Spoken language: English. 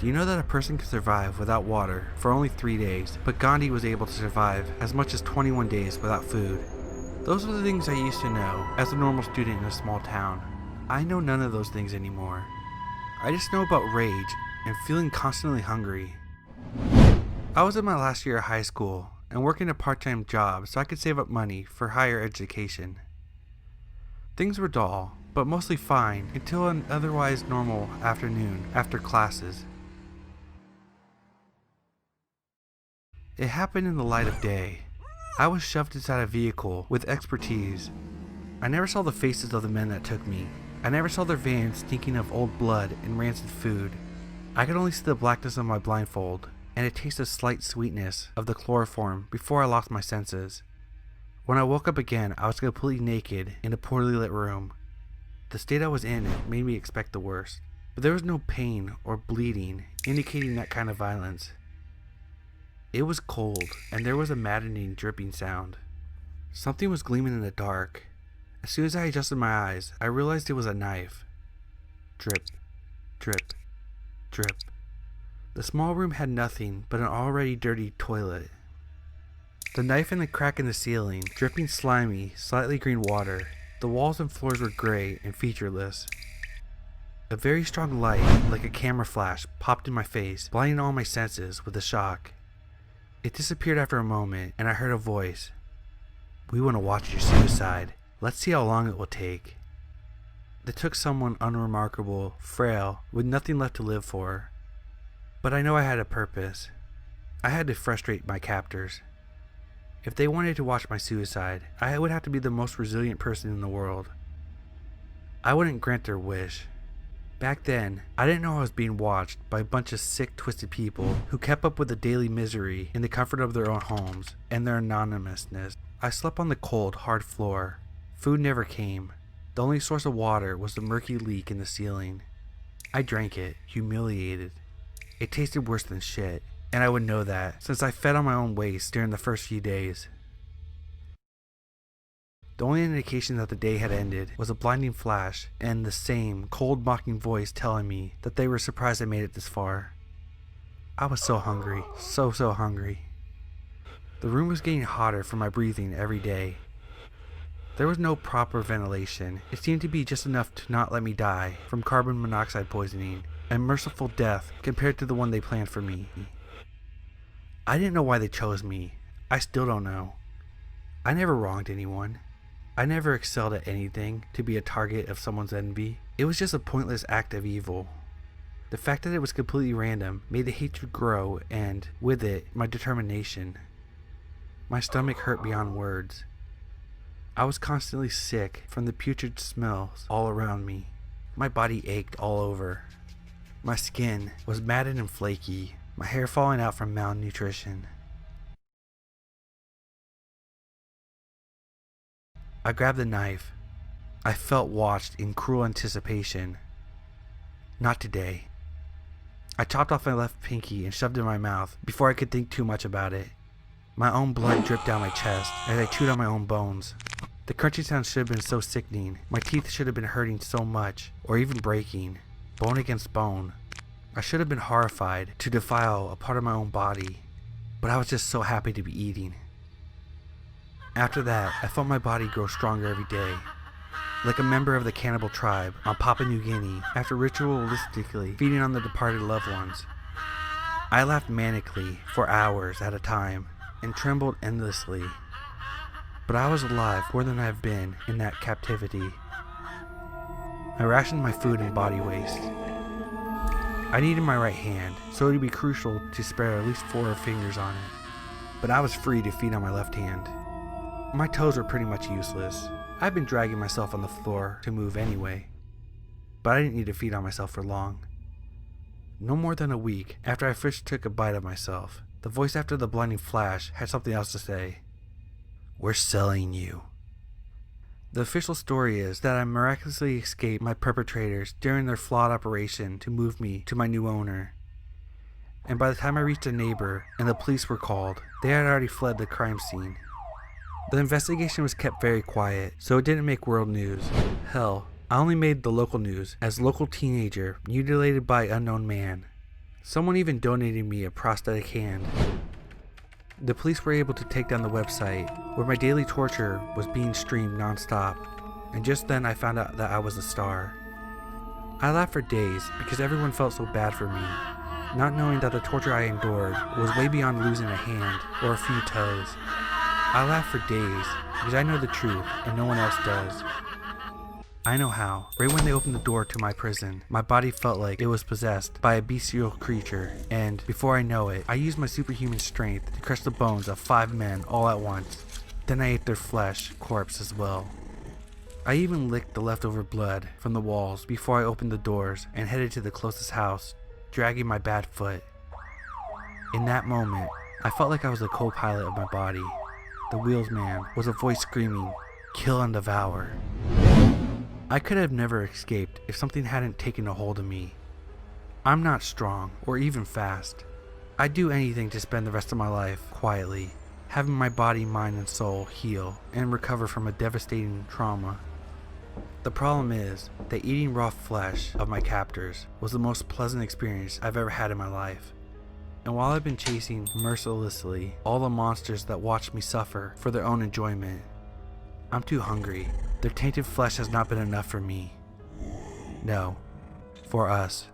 Do you know that a person can survive without water for only 3 days, but Gandhi was able to survive as much as 21 days without food? Those were the things I used to know as a normal student in a small town. I know none of those things anymore. I just know about rage and feeling constantly hungry. I was in my last year of high school and working a part-time job so I could save up money for higher education. Things were dull, but mostly fine until an otherwise normal afternoon after classes. It happened in the light of day. I was shoved inside a vehicle with expertise. I never saw the faces of the men that took me. I never saw their vans stinking of old blood and rancid food. I could only see the blackness of my blindfold and a taste of slight sweetness of the chloroform before I lost my senses. When I woke up again, I was completely naked in a poorly lit room. The state I was in made me expect the worst, but there was no pain or bleeding indicating that kind of violence. It was cold, and there was a maddening dripping sound. Something was gleaming in the dark. As soon as I adjusted my eyes, I realized it was a knife. Drip, drip, drip. The small room had nothing but an already dirty toilet. The knife in the crack in the ceiling, dripping slimy, slightly green water. The walls and floors were gray and featureless. A very strong light, like a camera flash, popped in my face, blinding all my senses with a shock. It disappeared after a moment, and I heard a voice. "We want to watch your suicide. Let's see how long it will take." It took someone unremarkable, frail, with nothing left to live for. But I know I had a purpose. I had to frustrate my captors. If they wanted to watch my suicide, I would have to be the most resilient person in the world. I wouldn't grant their wish. Back then, I didn't know I was being watched by a bunch of sick, twisted people who kept up with the daily misery in the comfort of their own homes and their anonymousness. I slept on the cold, hard floor. Food never came. The only source of water was the murky leak in the ceiling. I drank it, humiliated. It tasted worse than shit, and I would know that since I fed on my own waste during the first few days. The only indication that the day had ended was a blinding flash and the same cold, mocking voice telling me that they were surprised I made it this far. I was so hungry, so hungry. The room was getting hotter from my breathing every day. There was no proper ventilation. It seemed to be just enough to not let me die from carbon monoxide poisoning, a merciful death compared to the one they planned for me. I didn't know why they chose me. I still don't know. I never wronged anyone. I never excelled at anything to be a target of someone's envy. It was just a pointless act of evil. The fact that it was completely random made the hatred grow and, with it, my determination. My stomach hurt beyond words. I was constantly sick from the putrid smells all around me. My body ached all over. My skin was matted and flaky, my hair falling out from malnutrition. I grabbed the knife. I felt watched in cruel anticipation. Not today. I chopped off my left pinky and shoved it in my mouth before I could think too much about it. My own blood dripped down my chest as I chewed on my own bones. The crunchy sound should have been so sickening. My teeth should have been hurting so much, or even breaking, bone against bone. I should have been horrified to defile a part of my own body, but I was just so happy to be eating. After that, I felt my body grow stronger every day, like a member of the cannibal tribe on Papua New Guinea after ritualistically feeding on the departed loved ones. I laughed manically for hours at a time and trembled endlessly, but I was alive more than I've been in that captivity. I rationed my food and body waste. I needed my right hand, so it would be crucial to spare at least 4 fingers on it, but I was free to feed on my left hand. My toes were pretty much useless. I'd been dragging myself on the floor to move anyway, but I didn't need to feed on myself for long. No more than a week after I first took a bite of myself, the voice after the blinding flash had something else to say. "We're selling you." The official story is that I miraculously escaped my perpetrators during their flawed operation to move me to my new owner. And by the time I reached a neighbor and the police were called, they had already fled the crime scene. The investigation was kept very quiet, so it didn't make world news. Hell, I only made the local news as local teenager mutilated by unknown man. Someone even donated me a prosthetic hand. The police were able to take down the website where my daily torture was being streamed non-stop, and just then I found out that I was a star. I laughed for days because everyone felt so bad for me, not knowing that the torture I endured was way beyond losing a hand or a few toes. I laughed for days because I know the truth and no one else does. I know how. Right when they opened the door to my prison, my body felt like it was possessed by a bestial creature, and before I know it, I used my superhuman strength to crush the bones of 5 men all at once. Then I ate their flesh, corpse as well. I even licked the leftover blood from the walls before I opened the doors and headed to the closest house, dragging my bad foot. In that moment, I felt like I was the co-pilot of my body. The wheelsman was a voice screaming, "Kill and devour." I could have never escaped if something hadn't taken a hold of me. I'm not strong or even fast. I'd do anything to spend the rest of my life quietly, having my body, mind, and soul heal and recover from a devastating trauma. The problem is that eating raw flesh of my captors was the most pleasant experience I've ever had in my life. And while I've been chasing mercilessly all the monsters that watched me suffer for their own enjoyment, I'm too hungry. Their tainted flesh has not been enough for me. No, for us.